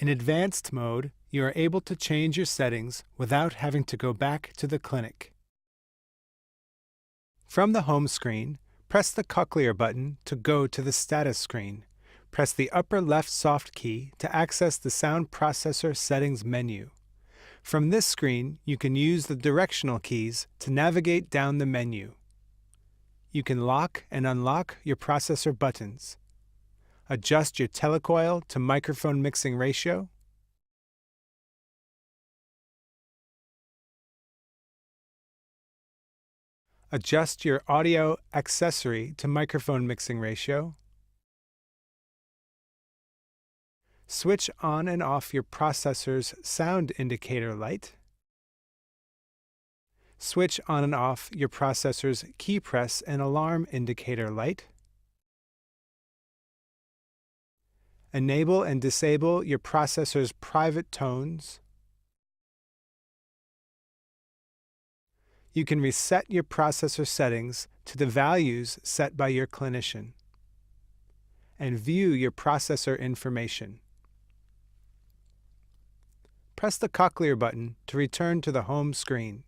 In advanced mode, you are able to change your settings without having to go back to the clinic. From the home screen, press the Cochlear button to go to the status screen. Press the upper left soft key to access the sound processor settings menu. From this screen, you can use the directional keys to navigate down the menu. You can lock and unlock your processor buttons. Adjust your telecoil to microphone mixing ratio. Adjust your audio accessory to microphone mixing ratio. Switch on and off your processor's sound indicator light. Switch on and off your processor's key press and alarm indicator light. Enable and disable your processor's private tones. You can reset your processor settings to the values set by your clinician, and view your processor information. Press the Cochlear button to return to the home screen.